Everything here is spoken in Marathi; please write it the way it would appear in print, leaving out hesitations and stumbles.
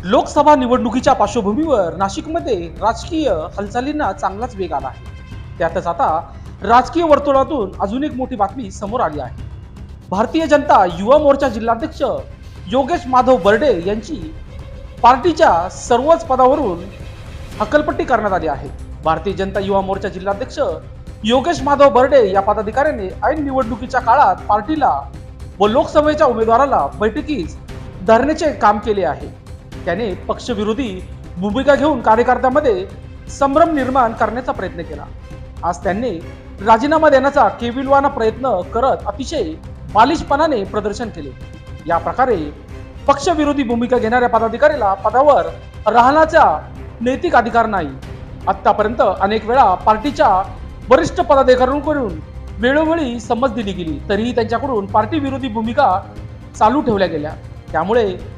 लोकसभा निवडणुकीच्या पार्श्वभूमीवर नाशिकमध्ये राजकीय हालचालींना चांगलाच वेग आला आहे। त्यातच आता राजकीय वर्तुळातून अजून एक मोठी बातमी समोर आली आहे। भारतीय जनता युवा मोर्चा जिल्हाध्यक्ष योगेश माधव बर्डे यांची पार्टीच्या सर्वच पदावरून हकलपट्टी करण्यात आली आहे। भारतीय जनता युवा मोर्चा जिल्हाध्यक्ष योगेश माधव बर्डे या पदाधिकाऱ्याने ऐन निवडणुकीच्या काळात पार्टीला व लोकसभेच्या उमेदवाराला बैठकीस धरण्याचे काम केले आहे। त्याने पक्षविरोधी भूमिका घेऊन कार्यकर्त्यांमध्ये संभ्रम निर्माण करण्याचा प्रयत्न केला। आज त्यांनी राजीनामा देण्याचा केविलवाना प्रयत्न करत अतिशय बालिशपणाने प्रदर्शन केले। या प्रकारे पक्षविरोधी भूमिका घेणाऱ्या पदाधिकाऱ्याला पदावर राहण्याचा नैतिक अधिकार नाही। आतापर्यंत अनेक वेळा पार्टीच्या वरिष्ठ पदाधिकाऱ्यांकडून वेळोवेळी समज दिली गेली, तरीही त्यांच्याकडून पार्टी विरोधी भूमिका चालू ठेवल्या गेल्या। त्यामुळे